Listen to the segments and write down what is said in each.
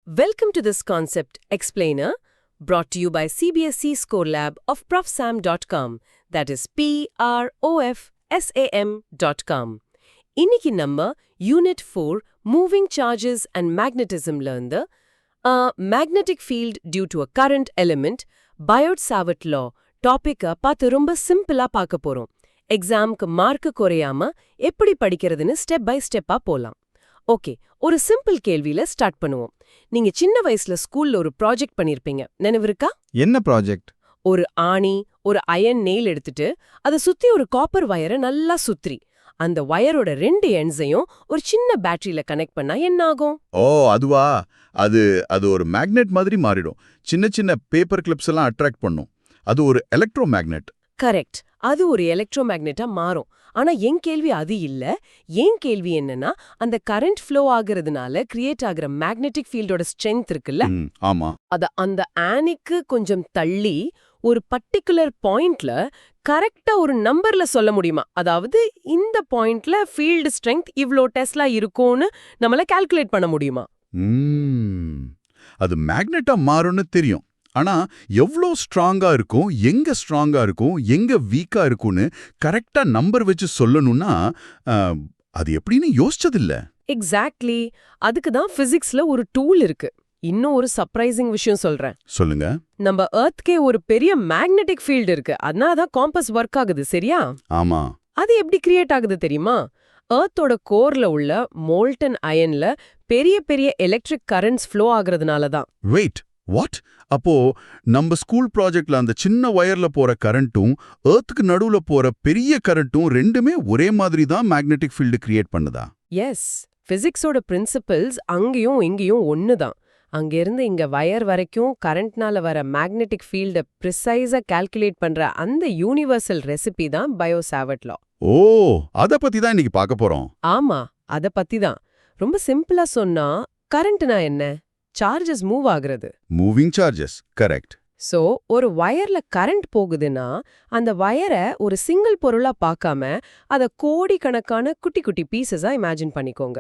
Welcome to this concept explainer brought to you by CBSE Score Lab of profsam.com, that is PROFSAM.com. இன்னைக்கு நம்ம unit 4 moving charges and மேக்னட்டிசம்ல இருந்து magnetic field due to a current element Biot Savart law டாபிக்கை பார்த்து ரொம்ப சிம்பிளா பார்க்க போறோம். எக்ஸாம்க்கு மார்க்கு குறையாம எப்படி படிக்கிறதுன்னு ஸ்டெப் பை ஸ்டெப்பா போலாம். ஓகே, ஒரு சிம்பிள் கேள்வியில ஸ்டார்ட் பண்ணுவோம். நீங்க சின்ன வயசுல ஸ்கூல்ல ஒரு ப்ராஜெக்ட் பண்ணிருப்பீங்க, நினைவு இருக்கா? என்ன ப்ராஜெக்ட்? ஒரு ஆணி, ஒரு அயன் நெயில் எடுத்துட்டு அதை சுத்தி ஒரு காப்பர் வயரை நல்லா சுத்தி அந்த வயரோட 2 எண்ட்ஸையும் ஒரு சின்ன பேட்டரியில கனெக்ட் பண்ணா என்ன ஆகும்? ஓ, அதுவா? அது ஒரு மேக்னெட் மாதிரி மாறிடும். சின்ன சின்ன பேப்பர் கிளிப்ஸ் எல்லாம் அட்ராக்ட் பண்ணும். அது ஒரு எலக்ட்ரோ மேக்னெட். கரெக்ட், அது ஒரு எலக்ட்ரோ மேக்னெட்டா மாறும். ஆனா என் கேள்வி அது இல்ல. என் கேள்வி என்னன்னா, அந்த கரண்ட் ஃப்ளோ ஆகுறதுனால கிரியேட் ஆகுற மேக்னெட்டிக் ஃபீல்டோட ஸ்ட்ரென்த் இருக்குல்ல, ஆமா, அத அந்த ஆனிக்கு கொஞ்சம் தள்ளி ஒரு பர்டிகுலர் பாயிண்ட்ல கரெக்டா ஒரு நம்பர்ல சொல்ல முடியுமா? அதாவது இந்த பாயிண்ட்ல ஃபீல்டு ஸ்ட்ரென்த் இவ்ளோ டெஸ்லா இருக்கும்னு நம்மள கால்குலேட் பண்ண முடியுமா? அது மேக்னெட்டா மாறும்னு தெரியும். ஆனா எவ்வளோ ஸ்ட்ராங்கா இருக்கும், எங்க ஸ்ட்ராங்கா இருக்கும், எங்க வீக்கா இருக்கும்னு கரெக்டா நம்பர் வச்சு சொல்லணும்னா அது எப்படின்னு யோசிச்சதில்ல. எக்ஸாக்ட்லி. அதுக்கு தான் பிசிக்ஸ்ல ஒரு டூல் இருக்கு. இன்னும் ஒரு சர்ப்ரைசிங் விஷயம் சொல்றேன். சொல்லுங்க. நம்ம எர்த்கே ஒரு பெரிய மேக்னெட்டிக் ஃபீல்டு இருக்கு. அதனாலதான் காம்பஸ் ஒர்க் ஆகுது, சரியா? ஆமா. அது எப்படி கிரியேட் ஆகுது தெரியுமா? எர்த்தோட கோர்ல உள்ள மோல்டன் அயன்ல பெரிய பெரிய எலக்ட்ரிக் கரண்ட்ஸ் ஃப்ளோ ஆகுறதுனால தான். Wait, what? அப்போ நம்ம ஸ்கூல் ப்ராஜெக்ட்ல அந்த சின்ன வயர்ல போற கரண்ட்டும் எர்த்துக்கு நடுவுல போற பெரிய கரண்ட்டும் ரெண்டுமே ஒரே மாதிரி தான் மேக்னெட்டிக் ஃபீல்டு கிரியேட் பண்ணுதா? எஸ், பிசிக்ஸோட பிரின்சிபல்ஸ் அங்கேயும் இங்கேயும் ஒண்ணுதான். அங்கிருந்து இங்க வயர் வரைக்கும் கரண்ட்னால வர மேக்னெட்டிக் ஃபீல்ட ப்ரிசைஸா கால்குலேட் பண்ற அந்த யூனிவர்சல் ரெசிபி தான் பயோ-சாவர்ட் லா. ஓ, அத பத்தி தான் இன்னைக்கு பார்க்க போறோம். ஆமா, அத பத்தி தான். ரொம்ப சிம்பிளா சொன்னா, கரண்ட்னா என்ன? சார்ஜஸ் மூவ் ஆகுறது. Moving charges, correct. சோ ஒரு வயர்ல கரண்ட் போகுதுன்னா அந்த வயரை ஒரு சிங்கிள் பொருளா பார்க்காம அத கோடிக்கணக்கான குட்டி குட்டி பீசஸா இமேஜின் பண்ணிக்கோங்க.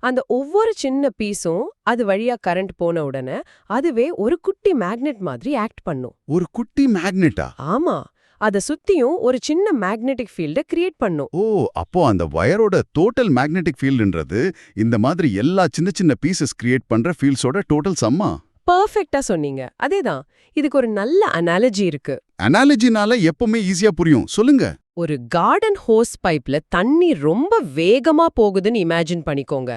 அந்த ஒவ்வொரு சின்ன பீஸும் அது வழியா கரண்ட் போன உடனே அதுவே ஒரு குட்டி மேக்னெட் மாதிரி ஆக்ட் பண்ணும். ஒரு குட்டி மேக்னெட்டா? ஆமா, அத சுத்தியும் ஒரு சின்ன மேக்னெட்டிக் ஃபீல்ட கிரியேட் பண்ணும். ஓ, அப்போ அந்த வயரோட டோட்டல் மேக்னெட்டிக் ஃபீல்டுன்றது இந்த மாதிரி எல்லா சின்ன சின்ன பீசஸ் கிரியேட் பண்ற ஃபீல்ட்ஸோட டோட்டல் சம்மா? பர்ஃபெக்ட்டா சொன்னீங்க. அதேதான். இதுக்கு ஒரு நல்ல அனாலஜி இருக்கு. அனாலஜினால எப்பவுமே ஈஸியா புரியும், சொல்லுங்க. ஒரு கார்டன் ஹோஸ் பைப்ல தண்ணி ரொம்ப வேகமா போகுதுன்னு இமேஜின் பண்ணிக்கோங்க.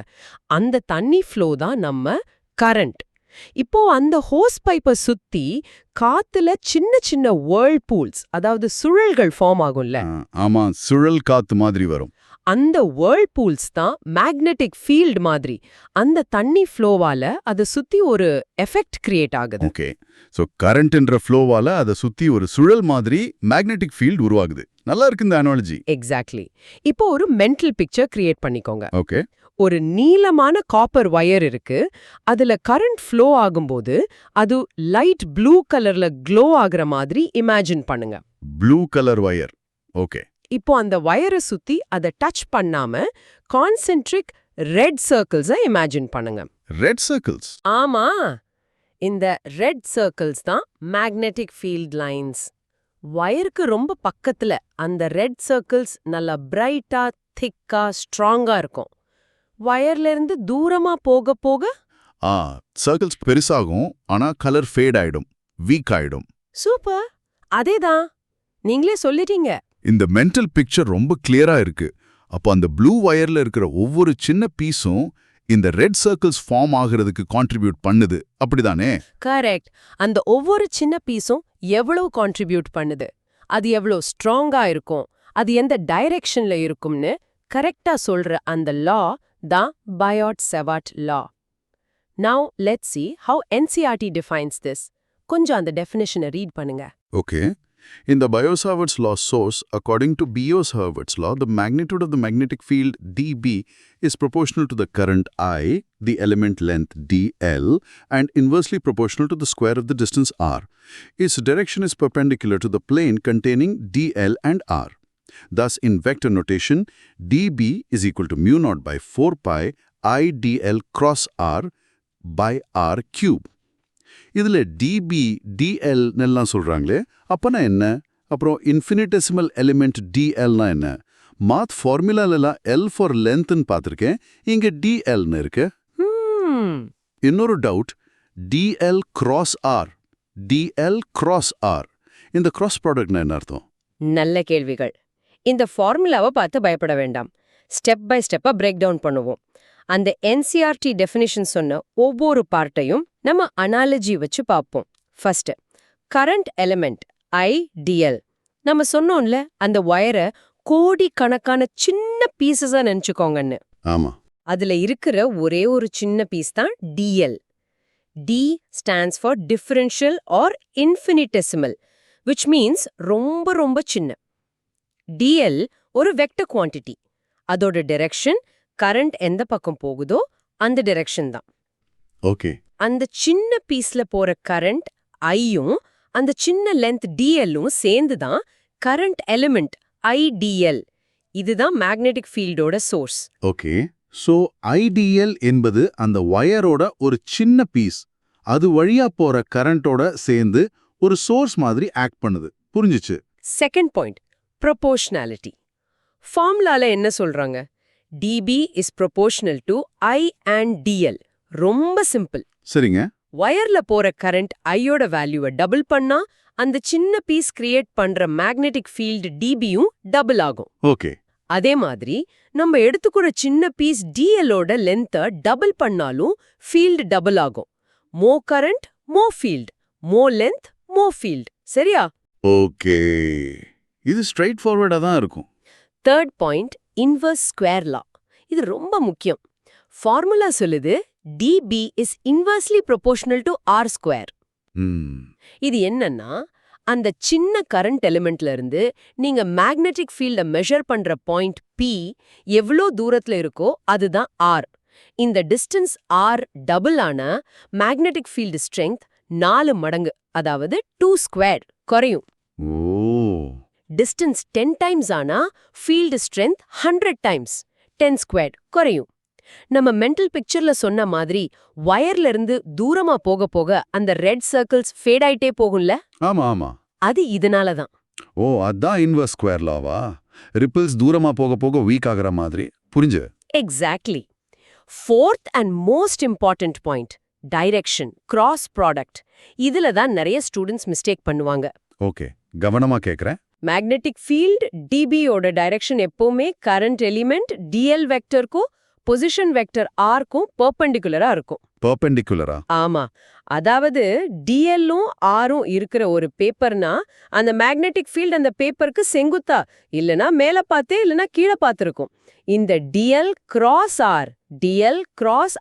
அந்த தண்ணி ஃப்ளோ தான் நம்ம கரண்ட். இப்போ அந்த ஹோஸ் பைப்பை சுத்தி காத்துல சின்ன சின்ன வேர்ல்பூல்ஸ், அதாவது சுழல்கள் ஃபார்ம் ஆகும்ல. ஆமா, சுழல் காத்து மாதிரி வரும். அந்த வேர்ல்பூல்ஸ் தான் மேக்னெட்டிக் ஃபீல்ட் மாதிரி. அந்த தண்ணி ஃப்ளோவால அதை சுத்தி ஒரு எஃபெக்ட் கிரியேட் ஆகுது. ஓகே, சோ கரண்ட்ன்ற ஃப்ளோவால அதை சுத்தி ஒரு சுழல் மாதிரி மேக்னெட்டிக் ஃபீல்ட் உருவாகுது. நல்லா இருக்கு இந்த அனாலஜி. எக்ஸாக்ட்லி. இப்போ ஒரு மென்டல் பிக்சர் கிரியேட் பண்ணிக்கோங்க. ஓகே. ஒரு நீளமான காப்பர் வயர் இருக்கு. அதுல கரண்ட் ஃப்ளோ ஆகும்போது அது லைட் ப்ளூ கலர்ல க்ளோ ஆகுற மாதிரி இமேஜின் பண்ணுங்க. Blue colour wire. ஓகே. இப்போ அந்த வயரை சுத்தி அதை டச் பண்ணாம கான்சென்ட்ரிக் ரெட் சர்க்கிள்ஸை இமேஜின் பண்ணுங்க. Red circles? ஆமா, இந்த ரெட் சர்க்கிள்ஸ் தான் மேக்னெட்டிக் ஃபீல்ட் லைன்ஸ். வயருக்கு ரொம்ப பக்கத்துல அந்த ரெட் சர்க்கிள்ஸ் நல்லா பிரைட்டா, திக்கா, ஸ்ட்ராங்கா இருக்கும். வயர்ல இருந்து தூரமா போக போக சர்க்கிள்ஸ் பெருசாகும், ஆனா கலர் ஃபேட் ஆயிடும், வீக் ஆயிடும். சூப்பர், அதேதான், நீங்களே சொல்லிட்டீங்க. இந்த மென்டல் பிக்சர் ரொம்ப கிளியரா இருக்கு. அப்போ அந்த ப்ளூ வயர்ல இருக்கிற ஒவ்வொரு சின்ன பீஸும் இந்த ரெட் சர்க்கிள்ஸ் ஃபார்ம் ஆகிறதுக்கு கான்ட்ரிபியூட் பண்ணுது, அப்படிதானே? கரெக்ட். அந்த ஒவ்வொரு சின்ன பீஸும் எவ்வளவு கான்ட்ரிபியூட் பண்ணுது, அது எவ்வளவு ஸ்ட்ராங்கா இருக்கும், அது எந்த டைரக்ஷன்ல இருக்கும்னு கரெக்டா சொல்ற அந்த லா தான் பயோட்-சாவர்ட் லா. Now let's see how NCERT defines this. கொஞ்சம் அந்த டெஃபினிஷனை ரீட் பண்ணுங்க. Okay. In the Biot-Savart's law source, according to Biot-Savart's law, the magnitude of the magnetic field dB is proportional to the current I, the element length dl, and inversely proportional to the square of the distance r. Its direction is perpendicular to the plane containing dl and r. Thus, in vector notation, dB is equal to mu naught by 4 pi I dl cross r, by r cube. இதுல dB, dl எல்லாம் சொல்றாங்களே, அப்பனா என்ன? அப்புறம் infinitesimal element dl னா என்ன? மாத் ஃபார்முலாலலாம் L for length ன்னு பார்த்திருக்கேன், இங்க dl ன்னு இருக்கு. இன்னொரு doubt, dl cross r, dl cross r. இந்த கிராஸ் ப்ராடக்ட்னா என்ன அர்த்தம்? நல்ல கேள்விகள். இந்த ஃபார்முலாவை பார்த்து பயப்பட வேண்டாம். ஸ்டெப் பை ஸ்டெப்பா பிரேக் டவுன் பண்ணுவோம். அந்த NCERT டெஃபினிஷன் சொன்ன ஒவ்வொரு பார்ட்டையும் நம்ம அனாலஜி வச்சு பார்ப்போம். First, current element IDL. நம்ம சொன்னோம்ல, அந்த வயரை கோடிக்கணக்கான சின்ன பீசஸா நினைச்சுக்கோங்கன்னு. ஆமா. அதுல இருக்கிற ஒரே ஒரு சின்ன பீஸ் தான் DL. D stands for differential or infinitesimal, which means ரொம்ப ரொம்ப சின்ன. DL ஒரு வெக்டர் குவாண்டிட்டி. அதோட டைரக்ஷன் கரண்ட் எந்த பக்கம் போகுதோ அந்த டைரக்ஷன் தான். ஓகே. அந்த சின்ன பீஸ்ல போற கரண்ட் ஐயும் அந்த சின்ன லென்த் DLும் சேர்ந்து தான் கரண்ட் எலிமெண்ட் IDL. இதுதான் மேக்னெட்டிக் ஃபீல்டோட சோர்ஸ். ஓகே. சோ IDL என்பது அந்த வயரோட ஒரு சின்ன பீஸ். அது வழியா போற கரண்டோட சேர்ந்து ஒரு சோர்ஸ் மாதிரி ஆக்ட் பண்ணுது. புரிஞ்சுச்சு. Second point, proportionality. ஃபார்முலால என்ன சொல்றாங்க? dB is proportional to I and DL. ரொம்ப சிம்பிள். சரிங்க. வயர்ல போற கரண்ட் ஐயோட வேல்யூவை டபுள் பண்ணா அந்த சின்ன பீஸ் கிரியேட் பண்ற மேக்னெட்டிக் ஃபீல்டு dBயும் டபுள் ஆகும். ஓகே. அதே மாதிரி நம்ம எடுத்துக்கிற சின்ன பீஸ் DLோட லென்த்தை டபுள் பண்ணாலும் ஃபீல்டு டபுள் ஆகும். மோ கரண்ட் மோ ஃபீல்ட், மோ லென்த் மோ ஃபீல்ட். சரியா? ஓகே. இது ஸ்ட்ரைட் ஃபார்வர்டா தான் இருக்கும். தேர்ட் பாயிண்ட், இன்வர்ஸ் ஸ்கொயர் லா. இது ரொம்ப முக்கியம். ஃபார்முலா சொல்லுது dB is inversely proportional to R square. இது என்னன்னா, அந்த சின்ன கரண்ட் எலிமெண்ட்ல இருந்து நீங்க மேக்னெட்டிக் ஃபீல்ட மெஷர் பண்ற பாயிண்ட் P எவ்வளோ தூரத்துல இருக்கோ அதுதான் R. இந்த டிஸ்டன்ஸ் R டபுள் ஆனா மேக்னெட்டிக் ஃபீல்டு ஸ்ட்ரென்த் 4 மடங்கு, அதாவது 2 ஸ்கொயர் குறையும். டிஸ்டன்ஸ் 10 டைம்ஸ் ஆனா ஃபீல்டு ஸ்ட்ரென்த் 100 டைம்ஸ் 10 ஸ்கொயர் குறையும். நம்ம மென்டல் பிக்சர்ல சொன்ன மாதிரி வயர்ல இருந்து தூரமா போக போக அந்த ரெட் சர்க்கிள்ஸ் ஃபேட் ஆயிட்டே போகும்ல. ஆமா ஆமா. அது இதனால தான். ஓ, அதான் இன்வர்ஸ் ஸ்கொயர் லாவா? ரிப்பிள்ஸ் தூரமா போக போக வீக் ஆகுற மாதிரி. புரிஞ்சு. Exactly. Fourth and most important point, direction, cross product. இதுல தான் நிறைய ஸ்டூடெண்ட்ஸ் மிஸ்டேக் பண்ணுவாங்க. ஓகே, கவனமா கேக்குறேன். மேக்னெட்டிக் ஃபீல்ட் DBயோட டைரக்ஷன் எப்பவுமே கரண்ட் எலிமெண்ட் DL வெக்டருக்கும் பொசிஷன் வெக்டர் R-க்கும் பெர்பெண்டிகுலரா இருக்கும். பெர்பெண்டிகுலரா? ஆமா. அதாவது DL-ம் R-ம் இருக்கிற ஒரு பேப்பர்னா அந்த மேக்னெட்டிக் ஃபீல்ட் அந்த பேப்பருக்கு செங்குத்தா இல்லனா மேல பார்த்தே இல்லனா கீழ பார்த்திருக்கும். இந்த DL கிராஸ்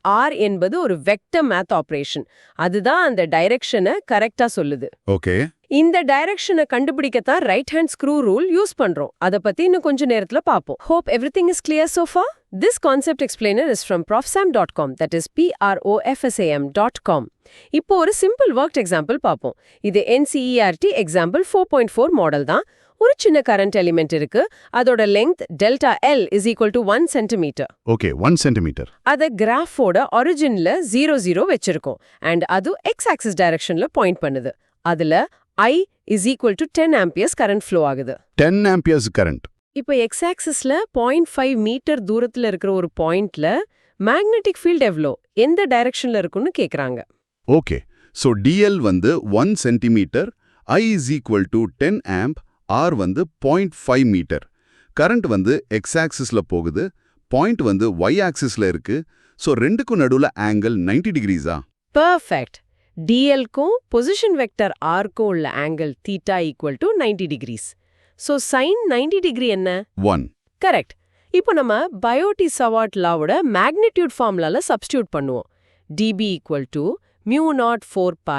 R என்பது ஒரு வெக்டர் மேத் ஆபரேஷன். அதுதான் அந்த டைரக்ஷனை கரெக்டா சொல்லுது. ஓகே. இந்த டைரக்ஷனை கண்டுபிடிக்கத்தான் right hand screw rule use பண்றோம். அத பத்தி இன்னும் கொஞ்ச நேரத்துல பாப்போம். Hope everything is clear so far. This concept explainer is from profsam.com, that is profsam.com. இப்போ ஒரு சிம்பிள் ஒர்க்ட் எக்ஸாம்பிள் பாப்போம். இது NCERT எக்ஸாம்பிள் 4.4 மாடல் தான். ஒரு சின்ன கரண்ட் எலிமெண்ட் இருக்கு. அதோட length delta L is equal to 1 centimeter. Okay, 1 centimeter. அத கிராஃபோட ஒரிஜின்ல 0 வச்சிருக்கோம். அண்ட் அது x ஆக்சிஸ் டைரக்ஷன்ல பாயிண்ட் பண்ணுது. அதுல I is equal to 10 amperes current flow ஆகுது. 10 amperes current. இப்போ x ஆக்சிஸ்ல 0.5 மீட்டர் தூரத்துல இருக்கிற ஒரு பாயிண்ட்ல மேக்னெட்டிக் ஃபீல்ட் எவ்வளோ, எந்த டைரக்ஷன்ல இருக்குன்னு கேக்குறாங்க. ஓகே. சோ DL வந்து 1 centimeter, I is equal to 10 amp, R வந்து 0.5 மீட்டர். கரண்ட் வந்து x ஆக்சிஸ்ல போகுது, பாயிண்ட் வந்து y ஆக்சிஸ்ல இருக்கு. சோ ரெண்டுக்கும் நடுவுல ஆங்கிள் 90 டிகிரிஸா? பெர்ஃபெக்ட். DL-க்கும் பொசிஷன் வெக்டர் R-க்கும் உள்ள angle θ equal to 90 degrees. So sine 90 degree என்ன? 1. கரெக்ட். இப்போ நம்ம பயோட்டி சவார்ட் லாவோட மேக்னிடியூட் ஃபார்முலால சப்ஸ்டியூட் பண்ணுவோம். dB equal to μ0 4π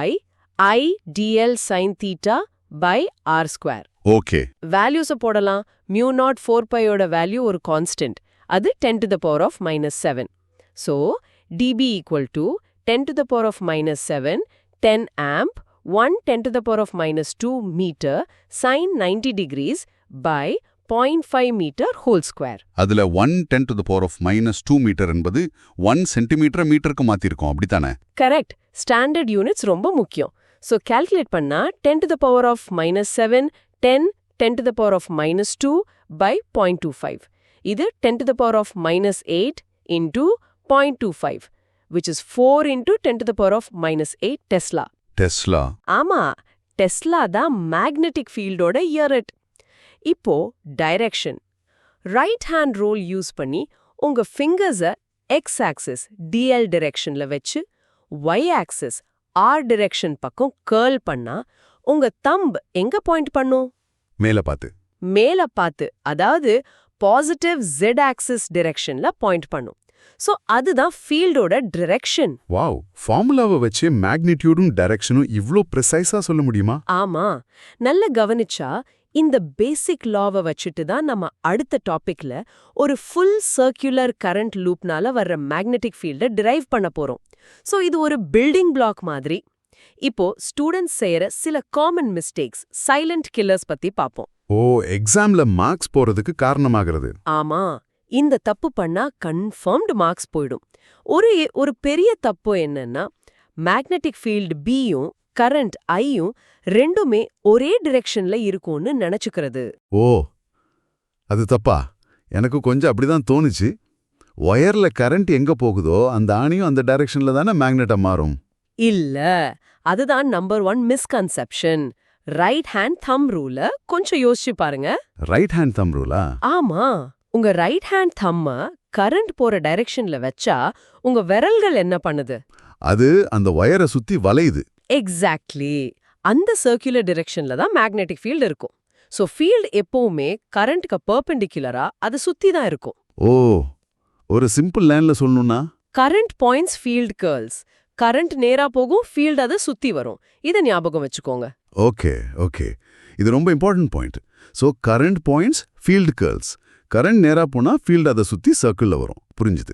I dl sin θ by R square. Okay. வேல்யூஸை போடலாம். μ0 4πயோட வேல்யூ ஒரு கான்ஸ்டன்ட். அது 10 to the power of -7. So dB equal to 10 to the power of -7, 10 amp, 1 10 to the power of -2 meter, sin 90 degrees by 0.5 metre whole square. அதுல 1 × 10⁻² metre என்பது 1 centimetre மீட்டருக்கு மாத்திருக்கோம் அப்படித்தானே? Correct. Standard units ரொம்ப முக்கியம். So calculate பண்ணா 10⁻⁻7 10 10⁻⁻2 by 0.25. இது 10⁻⁻8 into 0.25, which is 4 into 10⁻⁻8 Tesla. Tesla. ஆமா, Tesla தான் மேக்னெட்டிக் ஃபீல்டோட யூனிட். இப்போ direction. Right hand rule use பண்ணி உங்க ஃபிங்கர்ஸை எக்ஸ் ஆக்சிஸ் DL டிரெக்ஷன்ல வச்சு Y ஆக்சிஸ் R டிரெக்ஷன் பக்கம் கர்ல் பண்ணா உங்க தம்ப் எங்க பாயிண்ட் பண்ணும்? மேல பார்த்து. மேல பார்த்து, அதாவது பாசிட்டிவ் Z ஆக்சிஸ் டிரெக்ஷன்ல பாயிண்ட் பண்ணும். சோ அதுதான் ஃபீல்டோட டிரெக்ஷன். வாவ், ஃபார்முலாவை வச்சு மேக்னிட்யூடும் டைரக்ஷனும் இவ்ளோ ப்ரிசைஸா சொல்ல முடியுமா? ஆமா, நல்ல கவனிச்சா இந்த பேசிக் லாவை வச்சுட்டு தான் நம்ம அடுத்த டாபிக்ல ஒரு ஃபுல் சர்க்குலர் கரண்ட் லூப்னால வர்ற மேக்னெட்டிக் ஃபீல்டை டிரைவ் பண்ண போறோம். சோ இது ஒரு பில்டிங் பிளாக் மாதிரி. இப்போ ஸ்டூடெண்ட்ஸ் செய்யற சில காமன் மிஸ்டேக்ஸ், சைலண்ட் கில்லர்ஸ் பத்தி பாப்போம். ஓ, எக்ஸாம்ல மார்க்ஸ் போறதுக்கு காரணமாகிறது. ஆமா, இந்த தப்பு பண்ணா கன்ஃபர்ம்டு மார்க்ஸ் போயிடும். ஒரு பெரிய தப்பு என்னன்னா, மேக்னெட்டிக் ஃபீல்டு Bயும் கரண்ட் Iயும் ரெண்டுமே ஒரே டிரெக்ஷன்ல இருக்கும்னு நினைச்சுக்கிறது. ஓ, அது தப்பா? எனக்கு கொஞ்சம் அப்படிதான் தோணுச்சு. ஒயர்ல கரண்ட் எங்க போகுதோ அந்த ஆணியும் அந்த டைரக்ஷன்ல தானே மேக்னெட்டா மாறும். இல்ல, அதுதான் நம்பர் 1 மிஸ்கன்செப்ஷன். ரைட் ஹேண்ட் தம் ரூல கொஞ்சம் யோசிச்சு பாருங்க. ரைட் ஹேண்ட் தம் ரூலா? ஆமா, உங்க ரைட் ஹேண்ட் தம்ம கரண்ட் போற டைரக்ஷன்ல வச்சா உங்க விரல்கள் என்ன பண்ணுது? அது அந்த ஒயரை சுத்தி வளையுது. எக்ஸாக்ட்லி. அந்த சர்க்குலர் டிரெக்ஷன்ல தான் மேக்னெட்டிக் ஃபீல்டு இருக்கும். சோ ஃபீல்டு எப்பவுமே கரண்ட்க்கு பெர்பெண்டிகுலரா அதை சுத்தி தான் இருக்கும். ஓ, ஒரு சிம்பிள் லைன்ல சொல்லணும்னா, current points field curls. Current நேரா போகும், ஃபீல்டு அதை சுத்தி வரும். இதை ஞாபகம் வச்சுக்கோங்க. ஓகே ஓகே, இது ரொம்ப important point. So current points field curls. Current நேரா போனா ஃபீல்டு அதை சுத்தி சர்க்கிள்ல வரும். புரிஞ்சுது?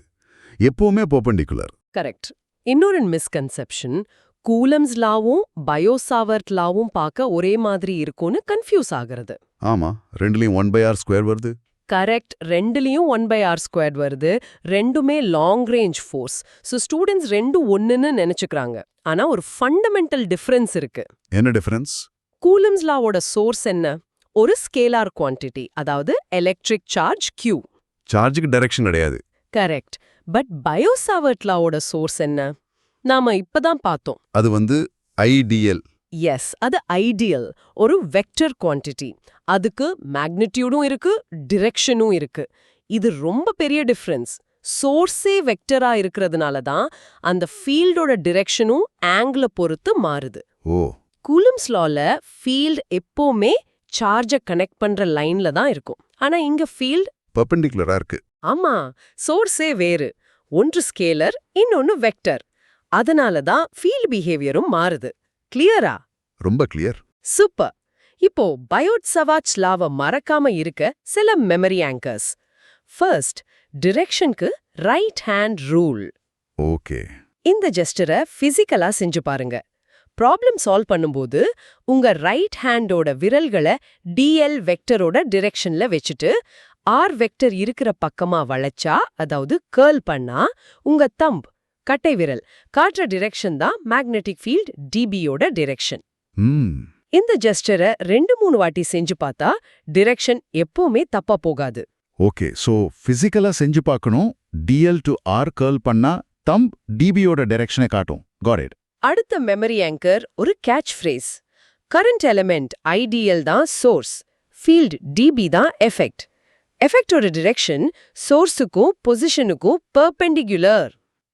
எப்பவுமே பெர்பெண்டிகுலர். கரெக்ட். இன்னொரு மிஸ்கன்செப்ஷன், கூலம்ஸ் லாவும் பயோசாவர்ட் லாவும் பார்க்க ஒரே மாதிரி இருக்கும்னு கன்ஃபியூஸ் ஆகிறது. ஆமா, ரெண்டுலயும் 1/r² வருது. கரெக்ட், ரெண்டுலயும் 1/r² வருது. ரெண்டுமே long range force. So students ரெண்டு ஒன்னுன்னு நினைச்சுக்கிறாங்க. ஆனா ஒரு ஃபண்டமெண்டல் டிஃபரன்ஸ் இருக்கு. என்ன டிஃபரன்ஸ்? கூலம்ஸ் லாவோட சோர்ஸ் என்ன? ஒரு ஸ்கேலார் குவான்டிட்டி, அதாவது எலக்ட்ரிக் சார்ஜ் Q. சார்ஜுக்கு டைரக்ஷன் கிடையாது. கரெக்ட். பட் பயோசாவர்ட் லாவோட சோர்ஸ் என்ன? நாம இப்பதான் பார்த்தோம். அது ஐடியல். எஸ், அது ஐடியல். ஒரு வெக்டர் குவான்டிட்டி. அதுக்கு மேக்னிட்யூடும் இருக்கு, டிரெக்ஷனும் இருக்கு. இது ரொம்ப பெரிய டிஃபரன்ஸ். சோர்ஸே வெக்டரா இருக்கிறதுனால தான் அந்த ஃபீல்டோட டிரெக்ஷனும் ஆங்கிள பொறுத்து மாறுது. ஓ, கூலம்ஸ் லால ஃபீல்ட் எப்பவுமே சார்ஜை கனெக்ட் பண்ற லைன்ல தான் இருக்கும். ஆனா இங்க ஃபீல்ட் பெர்பெண்டிகுலரா இருக்கு. ஆமா, சோர்ஸே வேறு. ஒன்று ஸ்கேலர், இன்னொன்னு வெக்டர். அதனால தான் ஃபீல்ட் பிஹேவியரும் மாறுது. கிளியரா? ரொம்ப கிளியர். சூப்பர். இப்போ பயோட்-சவார்ட்ஸ் லாவை மறக்காம இருக்க சில மெமரி ஆங்கர்ஸ். ஃபர்ஸ்ட், டிரெக்ஷனுக்கு ரைட் ஹேண்ட் ரூல். ஓகே. இந்த ஜெஸ்டரை பிசிக்கலா செஞ்சு பாருங்க. ப்ராப்ளம் சால்வ் பண்ணும்போது உங்க ரைட் ஹேண்டோட விரல்களை DL வெக்டரோட டிரெக்ஷன்ல வச்சுட்டு R வெக்டர் இருக்கிற பக்கமா வளைச்சா, அதாவது கர்ல் பண்ணா, உங்க தம்ப் கட்டை விரல் காட்டுற டிரெக்ஷன் தான் மேக்னெட்டிக் ஃபீல்ட் DBயோட டிரெக்ஷன். இந்த ஜெஸ்டரை 2-3 வாட்டி செஞ்சு பார்த்தா டிரெக்ஷன் எப்பவுமே தப்பா போகாது. ஓகே, சோ பிசிக்கலா செஞ்சு பார்க்கணும். DL to R கர்ல் பண்ணா தம்ப் DBயோட டைரக்ஷனை காட்டும். Got it. அடுத்த மெமரி ஆங்கர் ஒரு catch phrase. Current element IDL தான் சோர்ஸ், ஃபீல்ட் DB தான் எஃபெக்ட். எஃபெக்டோட டிரெக்ஷன் சோர்ஸுக்கும் பொசிஷனுக்கும் பெர்பெண்டிகுலர்.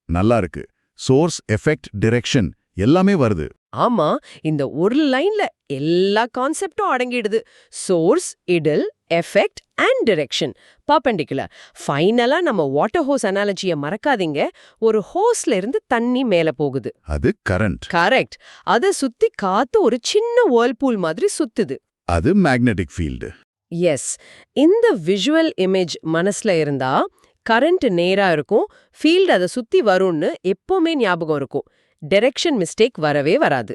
நல்லா இருக்கு. சோர்ஸ், எஃபெக்ட், டிரெக்ஷன் எல்லாமே வருது. ஆமா, இந்த ஒரு லைன்ல எல்லா கான்செப்டும் அடங்கிடுது. Source, IDL, effect and direction, perpendicular. ஃபைனலா நம்ம வாட்டர் ஹோஸ் அனாலஜியை மறக்காதீங்க. ஒரு ஹோஸ்ல இருந்து தண்ணி மேல போகுது. அது கரண்ட். கரெக்ட். அதை சுத்தி காத்து ஒரு சின்ன வேர்ல்பூல் மாதிரி சுத்துது. அது மேக்னெட்டிக் ஃபீல்டு. எஸ், இந்த விஷுவல் இமேஜ் மனசுல இருந்தா கரண்ட் நேரா இருக்கும், ஃபீல்டு அதை சுத்தி வரும்னு எப்பவுமே ஞாபகம் இருக்கும். டைரக்ஷன் மிஸ்டேக் வரவே வராது.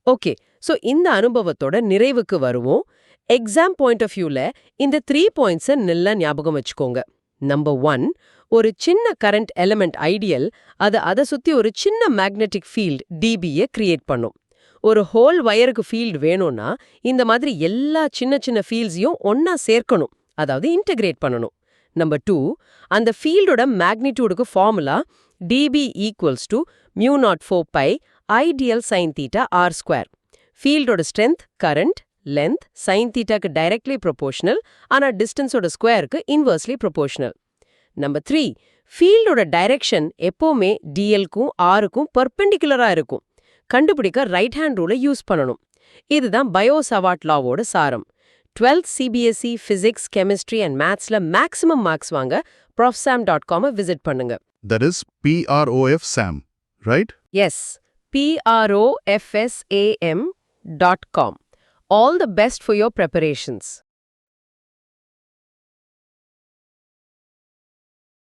ஓகே, சோ இந்த அனுபவத்தோட நிறைவுக்கு வருவோம். எக்ஸாம் பாயிண்ட் ஆஃப் வியூல இந்த 3 பாயிண்ட்ஸை நல்லா ஞாபகம் வச்சுக்கோங்க. நம்பர் 1, ஒரு சின்ன கரண்ட் எலிமெண்ட் ஐடியல் அதை சுத்தி ஒரு சின்ன மேக்னெட்டிக் ஃபீல்ட் டிபியை கிரியேட் பண்ணும். ஒரு ஹோல் வயருக்கு ஃபீல்டு வேணும்னா இந்த மாதிரி எல்லா சின்ன சின்ன ஃபீல்ட்ஸையும் ஒன்னா சேர்க்கணும், அதாவது இன்டகிரேட் பண்ணணும். நம்பர் 2, அந்த ஃபீல்டோட மேக்னிடியூடுக்கு formula dB = μ04π IDL sin θ r². ஃபீல்டோட ஸ்ட்ரென்த், கரண்ட், லென்த் sin θக்கு டைரக்ட்லி ப்ரொபோர்ஷனல், ஆனா டிஸ்டன்ஸோட ஸ்கொயருக்கு இன்வெர்ஸ்லி ப்ரொபோர்ஷனல். நம்பர் 3, ஃபீல்டோட டைரக்ஷன் எப்பவுமே dlக்கும் rக்கும் பெர்பெண்டிகுலரா இருக்கும். கண்டுபிடிக்க ரைட் ஹேண்ட் ரூலை யூஸ் பண்ணணும். இதுதான் பயோ-சாவர்ட் லாவோட சாரம். 12th CBSE physics, chemistry and மேத்ஸ்ல மேக்ஸிமம் மார்க்ஸ் வாங்க profsam.com விசிட் பண்ணுங்க. That is PROF SAM, right? Yes, PROFSAM.com. All the best for your preparations.